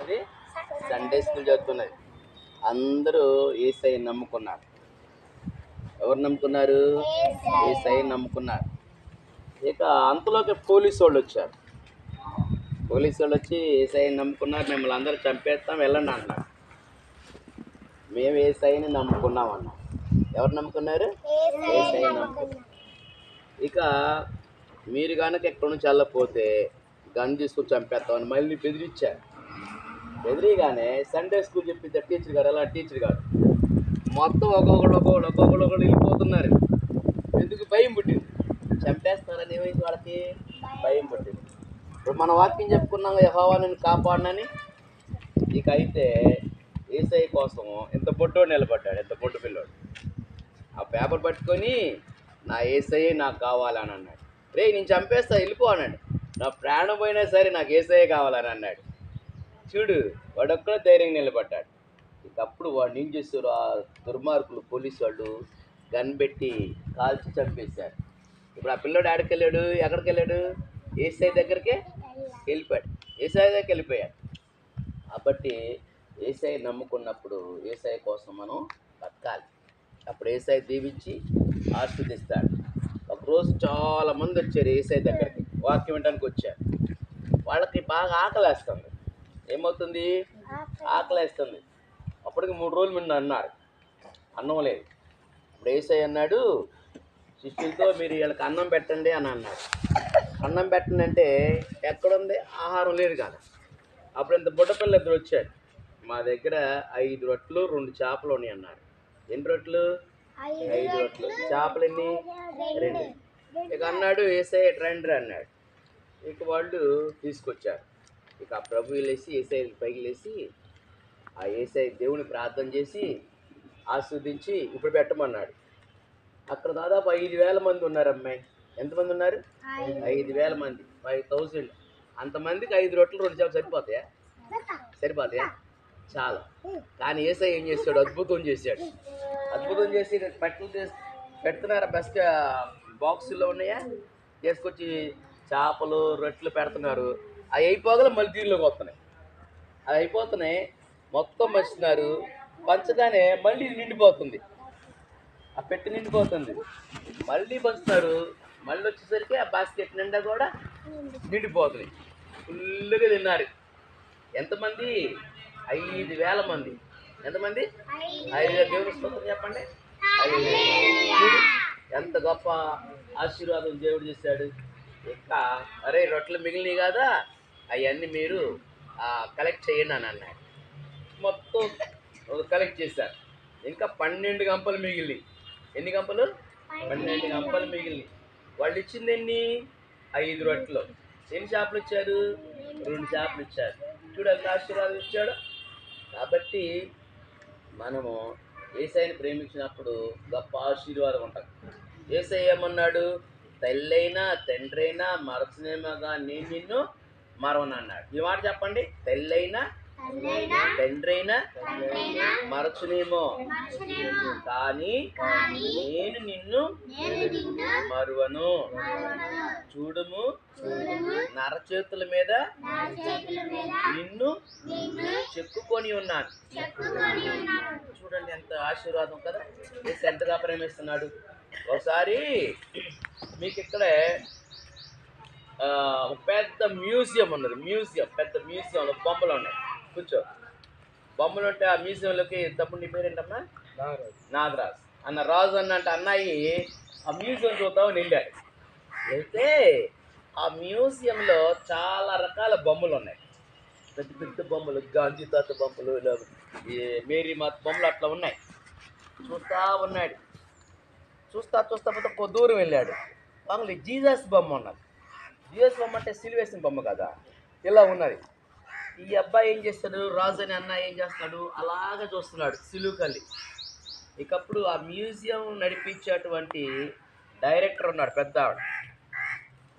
అది Sunday school చదువుతున్నది. అందరూ యేసయ్య నమ్ముకున్నారు. ఎవరు నమ్ముకున్నారు? యేసయ్య నమ్ముకున్నారు. ఇక అంతలోకి పోలీసు వాళ్ళు వచ్చారు. పోలీసు వాళ్ళు వచ్చి యేసయ్య నమ్ముకున్నారు, మిమ్మల్ని అందరూ చంపేస్తాం, వెళ్ళండి అన్నారు. మేము యేసయ్యని నమ్ముకున్నాం అన్నాం. ఎవరు నమ్ముకున్నారు? యేసయ్య నమ్ముకున్నారు. ఇక మీరు కనుక ఎక్కడి నుంచి వెళ్ళకపోతే గన్ తీసుకుని చంపేస్తామని మళ్ళీ బెదిరించారు. బెదిరిగానే సండే స్కూల్ చెప్పింది టీచర్ గారు, అలా టీచర్ గారు మొత్తం ఒక్కొక్కడు వెళ్ళిపోతున్నారు. ఎందుకు? భయం పుట్టింది. చంపేస్తారని ఏమైంది వాళ్ళకి? భయం పుట్టింది. ఇప్పుడు మన వాక్యం చెప్పుకున్నాం, యెహోవా నిన్ను కాపాడనని. ఇక అయితే యేసయ్య కోసం ఇంత బొడ్డోడు నిలబడ్డాడు, ఇంత బొడ్డు పిల్లోడు. ఆ పేపర్ పట్టుకొని నా యేసయ్యే నాకు కావాలని అన్నాడు. రే నేను చంపేస్తా, వెళ్ళిపో అన్నాడు. నా ప్రాణం పోయినా సరే నాకు యేసయ్యే కావాలని అన్నాడు. చూడు, వాడొక్కడే ధైర్యంగా నిలబడ్డాడు. ఇకప్పుడు వాడిని ఏం చేస్తారు ఆ దుర్మార్గులు పోలీసు వాళ్ళు? గన్ పెట్టి కాల్చి చంపేశారు. ఇప్పుడు ఆ పిల్లోడు ఎక్కడికి వెళ్ళాడు? యేసయ్య దగ్గరికి వెళ్ళిపోయాడు. యేసయ్య దగ్గరికి వెళ్ళిపోయాడు. కాబట్టి యేసయ్య నమ్ముకున్నప్పుడు యేసయ్య కోసం మనం బతకాలి. అప్పుడు యేసయ్య దీవించి ఆశీర్వదిస్తాడు. ఒకరోజు చాలామంది వచ్చారు యేసయ్య దగ్గరికి, వాక్యం వినడానికి వచ్చారు. వాళ్ళకి బాగా ఆకలేస్తుంది. ఏమవుతుంది? ఆకలేస్తుంది. అప్పటికి 3 రోజులు ముందు అన్నారు, అన్నం లేదు. ఇప్పుడు యేసయ్య అన్నాడు శిష్యులతో, మీరు వీళ్ళకి అన్నం పెట్టండి అని అన్నాడు. అన్నం పెట్టండి అంటే ఎక్కడుంది? ఆహారం లేదు కదా. అప్పుడు ఇంత బుడ్డపిల్ల ఇద్దరు వచ్చారు. మా దగ్గర 5 రొట్టెలు 2 చేపలు ఉన్నాయి అన్నారు. ఎన్ని రొట్టెలు? 5 రొట్టెలు. చేపలు ఎన్ని? 2. ఇక అన్నాడు యేసయ్య రండి అన్నాడు. ఇక వాళ్ళు తీసుకొచ్చారు. ఇక ఆ ప్రభు లేచి యేసయ్య పైకి లేచి ఆ యేసయ్య దేవుని ప్రార్థన చేసి ఆస్వాదించి ఇప్పుడు పెట్టమన్నాడు. అక్కడ దాదాపు 5,000 మంది ఉన్నారు అమ్మాయి. ఎంతమంది ఉన్నారు? 5,000 మంది, 5,000. అంతమందికి 5 రొట్టెలు 2 చేపలు సరిపోతాయా? సరిపోతాయా? చాలా. కానీ యేసయ్య ఏం చేశాడు? అద్భుతం చేశాడు. అద్భుతం చేసి పెడుతున్నారు. బెస్ట్ బాక్సుల్లో ఉన్నాయా? తీసుకొచ్చి చేపలు రొట్టెలు పెడుతున్నారు. అవి అయిపోగల మళ్ళీ దీనిలోకి వస్తున్నాయి. అవి అయిపోతున్నాయి, మొత్తం మస్తున్నారు. పంచగానే మళ్ళీ నిండిపోతుంది. ఆ పెట్టి నిండిపోతుంది. మళ్ళీ పంచుతారు. మళ్ళీ వచ్చేసరికి ఆ బాస్కెట్ నిండా కూడా నిండిపోతుంది. ఫుల్గా తిన్నారు. ఎంతమంది? 5,000 మంది. ఎంతమంది? 5,000. దేవుని స్తోత్రం చెప్పండి. 5,000. ఎంత గొప్ప ఆశీర్వాదం దేవుడు చేశాడు. ఇంకా అరే రొట్టెలు మిగిలినవి కదా, అవన్నీ మీరు కలెక్ట్ చేయండి అని అన్నాడు. మొత్తం కలెక్ట్ చేశారు. ఇంకా 12 గంపలు మిగిలినాయి. ఎన్ని గంపలు? 12 గంపలు మిగిలినాయి. వాళ్ళు ఇచ్చింది ఎన్ని? 5 రొట్టెలు. ఎన్ని చేపలు ఇచ్చారు? 2 చేపలు ఇచ్చారు. చూడండి ఆశీర్వాదం ఇచ్చాడు. కాబట్టి మనము యేసయ్యని ప్రేమించినప్పుడు గొప్ప ఆశీర్వాదం ఉంటుంది. యేసయ్య ఏమన్నాడు? తల్లైనా తండ్రైనా మరచనేమోగా నేను నిన్ను మరవనన్నాడు. ఈ మాట చెప్పండి. తల్లైనా తండ్రైనా మరచునేమో కానీ నేను నిన్ను మరువను. చూడుము, నరచేతుల మీద నిన్ను చెక్కుకొని ఉన్నాను. చూడండి ఎంత ఆశీర్వాదం కదా. యేసు ఎంతగా ప్రేమిస్తున్నాడు. ఒకసారి మీకు ఇక్కడే ఒక పెద్ద మ్యూజియం ఉన్నది. పెద్ద మ్యూజియంలో బొమ్మలు ఉన్నాయి. కూర్చో. బొమ్మలు ఉంటే ఆ మ్యూజియంలోకి, తప్పుడు నీ పేరేంటమ్మా? నాగరాజు. అన్న రాజు అన్నంటే అన్నయ్యి ఆ మ్యూజియం చూద్దామని వెళ్ళాడు. వెళ్తే ఆ మ్యూజియంలో చాలా రకాల బొమ్మలు ఉన్నాయి. పెద్ద పెద్ద బొమ్మలు, గాంధీ తాత బొమ్మలు, ఈ మేరీ మాత బొమ్మలు అట్లా ఉన్నాయి. చూస్తా ఉన్నాడు. చూస్తా కొద్ది దూరం వెళ్ళాడు. మామూలు జీసస్ బొమ్మ ఉన్నది. జీసస్ బొమ్మ అంటే సిలువేసిన బొమ్మ కదా, ఇలా ఉన్నది. ఈ అబ్బాయి ఏం చేస్తాడు? రాజు అని అన్న ఏం చేస్తాడు? అలాగే చూస్తున్నాడు సిలువుకల్లి. ఇకప్పుడు ఆ మ్యూజియం నడిపించేటువంటి డైరెక్టర్ ఉన్నాడు, పెద్ద ఆవిడ.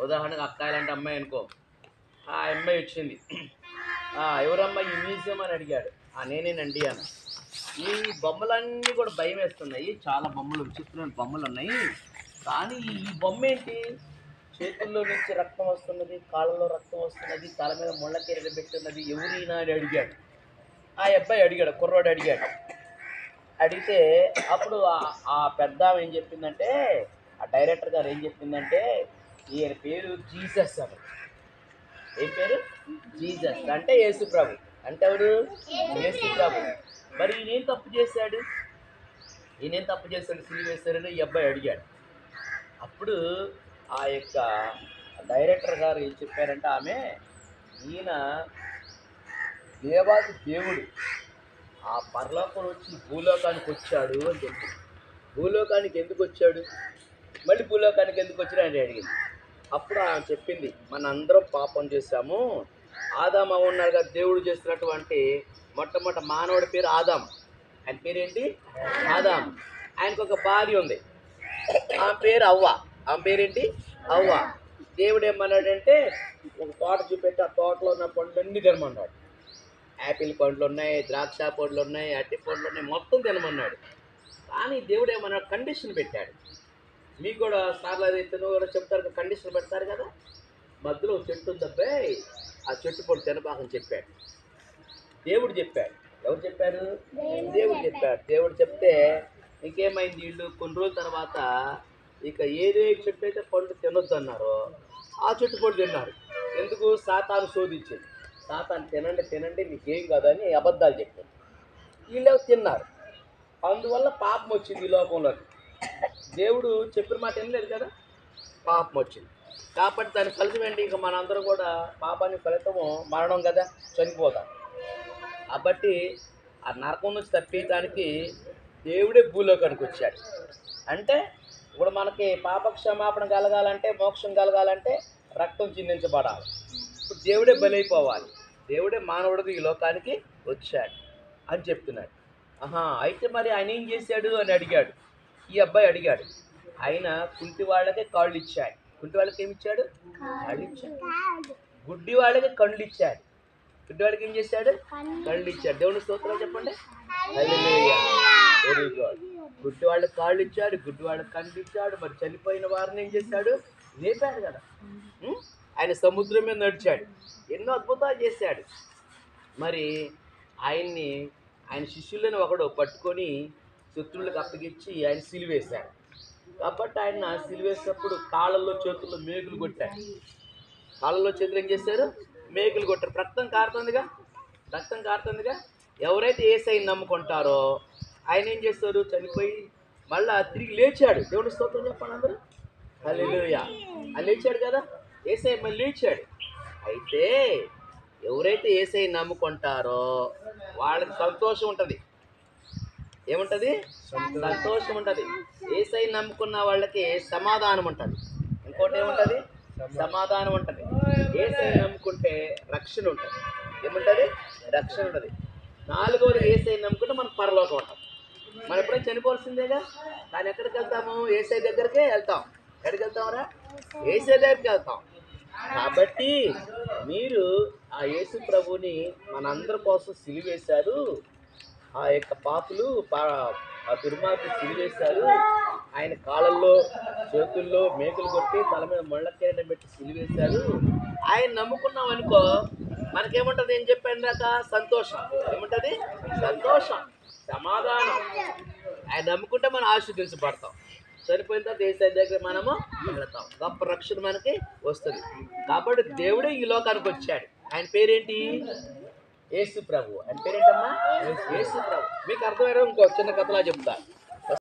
ఉదాహరణకు అక్కాయిలాంటి అమ్మాయి అనుకో. ఆ అమ్మాయి వచ్చింది. ఎవరమ్మా ఈ మ్యూజియం అని అడిగాడు. నేనేనండి అన్న. ఈ బొమ్మలన్నీ కూడా భయం వేస్తున్నాయి. చాలా బొమ్మలు, విచిత్రమైన బొమ్మలు ఉన్నాయి. కానీ ఈ బొమ్మ ఏంటి? చేతుల్లో నుంచి రక్తం వస్తున్నది, కాళ్ళలో రక్తం వస్తున్నది, తల మీద ముళ్ళ కిరీటం పెట్టున్నది, ఎవరైనా అని అడిగాడు. ఆ అబ్బాయి అడిగాడు, కుర్రోడు అడిగాడు. అడిగితే అప్పుడు ఆ పెద్ద ఆమె ఏం చెప్పిందంటే, ఆ డైరెక్టర్ గారు ఏం చెప్పిందంటే, ఈయన పేరు జీసస్ అని. ఏం పేరు? జీసస్ అంటే యేసు ప్రభు. అంటే ఎవరు? యేసు ప్రభు. మరి ఈయనేం తప్పు చేశాడు? సిలువ వేశారని ఈ అబ్బాయి అడిగాడు. అప్పుడు ఆ యొక్క డైరెక్టర్ గారు ఏం చెప్పారంటే, ఆమె ఈయన దేవాది దేవుడు ఆ పరలోకం వచ్చి భూలోకానికి వచ్చాడు అని చెప్పింది. భూలోకానికి ఎందుకు వచ్చాడు, మళ్ళీ భూలోకానికి ఎందుకు వచ్చాడు అని అడిగింది. అప్పుడు ఆమె చెప్పింది, మన అందరం పాపం చేశాము. ఆదాం ఉన్నారు కదా, దేవుడు చేస్తున్నటువంటి మొట్టమొదటి మానవుడి పేరు ఆదాం. ఆయన పేరేంటి? ఆదాం. ఆయనకు ఒక భార్య ఉంది, ఆమె పేరు అవ్వ. ఆమె పేరేంటి? అవ్వ. దేవుడు ఏమన్నాడంటే, ఒక తోట చూపెట్టి ఆ తోటలో ఉన్న పండ్లన్నీ తినమన్నాడు. యాపిల్ పండ్లు ఉన్నాయి, ద్రాక్ష పండ్లు ఉన్నాయి, అరటి పండ్లు ఉన్నాయి, మొత్తం తినమన్నాడు. కానీ దేవుడు ఏమన్నాడు? కండిషన్ పెట్టాడు. మీకు కూడా సార్లు అది కూడా చెప్తారు, కండిషన్ పెడతారు కదా. మధ్యలో ఒక చెట్టు ఉంది అబ్బాయి, ఆ చెట్టు పండు తినబాకని చెప్పాడు. దేవుడు చెప్పాడు. ఎవరు చెప్పారు? దేవుడు చెప్పాడు. దేవుడు చెప్తే ఇంకేమైంది, వీళ్ళు కొన్ని రోజుల తర్వాత ఇక ఏదే చెట్టు అయితే పండు తినొద్దు అన్నారో ఆ చెట్టు పండు తిన్నారు. ఎందుకు? సాతాను శోధించింది. సాతాను తినండి మీకేం కాదని అబద్ధాలు చెప్పారు. వీళ్ళు తిన్నారు. అందువల్ల పాపం వచ్చింది ఈ లోకంలోకి. దేవుడు చెప్పిన మాట వినలేదు కదా, పాపం వచ్చింది. కాబట్టి దాని ఫలితం ఏంటి? ఇక మనందరం కూడా పాపానికి ఫలితము మరణం కదా, చనిపోతాం. కాబట్టి ఆ నరకం నుంచి తప్పించడానికి దేవుడే భూలోకానికి వచ్చాడు. అంటే ఇప్పుడు మనకి పాప క్షమాపణ కలగాలంటే, మోక్షం కలగాలంటే రక్తం చిందించబడాలి. ఇప్పుడు దేవుడే బలైపోవాలి. దేవుడే మానవుడికి ఈ లోకానికి వచ్చాడు అని చెప్తున్నాడు. అయితే మరి ఆయన ఏం చేశాడు అని అడిగాడు. ఈ అబ్బాయి అడిగాడు. ఆయన కుంటి వాళ్ళకే కాళ్ళు ఇచ్చాడు. కుంటి వాళ్ళకి ఏమి ఇచ్చాడు? కాళ్ళు ఇచ్చాడు. గుడ్డి వాళ్ళకి కళ్ళు ఇచ్చాడు. గుడ్డి వాళ్ళకి ఏం చేశాడు? కళ్ళు ఇచ్చాడు. దేవుని స్తోత్రాలు చెప్పండి. హల్లెలూయా. Very good. గుడ్డి వాళ్ళకి కాళ్ళు ఇచ్చాడు, గుడ్డి వాళ్ళకి కళ్ళు ఇచ్చాడు. మరి చనిపోయిన వారిని ఏం చేశాడు? లేపాడు కదా. ఆయన సముద్రం మీద నడిచాడు, ఎన్నో అద్భుతాలు చేశాడు. మరి ఆయన శిష్యులను ఒకడు పట్టుకొని శత్రువులకు అప్పగించి ఆయన సిలువేశాడు. కాబట్టి ఆయన సిలువేసినప్పుడు కాళ్ళల్లో చేతుల్లో మేకులు కొట్టాడు. కాళ్ళల్లో చేతులు ఏం చేశారు? మేకులు కొట్టారు. రక్తం కారుతుందిగా. ఎవరైతే యేసయ్యని నమ్ముకుంటారో ఆయన ఏం చేస్తారు? చనిపోయి మళ్ళా తిరిగి లేచాడు. దేవుని స్తోత్రం చెప్పండి అందరూ. హల్లెలూయా. ఆయన లేచాడు కదా, యేసయ్య మళ్ళీ లేచాడు. అయితే ఎవరైతే యేసయ్యని నమ్ముకుంటారో వాళ్ళకి సంతోషం ఉంటుంది. ఏముంటుంది? సంతోషం ఉంటుంది. యేసయ్యని నమ్ముకున్న వాళ్ళకి సమాధానం ఉంటుంది. ఇంకోటి ఏముంటుంది? సమాధానం ఉంటుంది. యేసయ్యని నమ్ముకుంటే రక్షణ ఉంటుంది. ఏముంటుంది? రక్షణ ఉంటుంది. నాలుగవది, యేసయ్యని నమ్ముకుంటే మనకు పరలోకం ఉంటుంది. మనం ఎప్పుడైనా చనిపోవాల్సిందేగా. కానీ ఎక్కడికి వెళ్తాము? యేసయ్య దగ్గరికే వెళ్తాం. ఎక్కడికి వెళ్తామరా? యేసయ్య దగ్గరికి వెళ్తాం. కాబట్టి మీరు ఆ యేసు ప్రభుని మనందరి కోసం సిలువేశారు. ఆ యొక్క పాపులు ఆ దుర్మార్గులు సిలువేశారు. ఆయన కాళ్ళల్లో చేతుల్లో మేకులు కొట్టి తల మీద ముళ్ళ కిరీటం పెట్టి సిలువేశారు. ఆయన నమ్ముకున్నాం అనుకో, మనకేముంటుంది? ఏం చెప్పాను దాకా? సంతోషం. ఏముంటుంది? సంతోషం, సమాధానం. ఆయన నమ్ముకుంటే మనం ఆశీర్వదించబడతాం. చనిపోయిన తర్వాత యేసయ్య దగ్గర మనము వెళతాం. గొప్ప రక్షణ మనకి వస్తుంది. కాబట్టి దేవుడే ఈ లోకానికి వచ్చాడు. ఆయన పేరేంటి? యేసు ప్రభు. ఆయన పేరేంటమ్మా? యేసు ప్రభు. మీకు అర్థమయ్యారో ఇంకో చిన్న కథలా చెప్తా.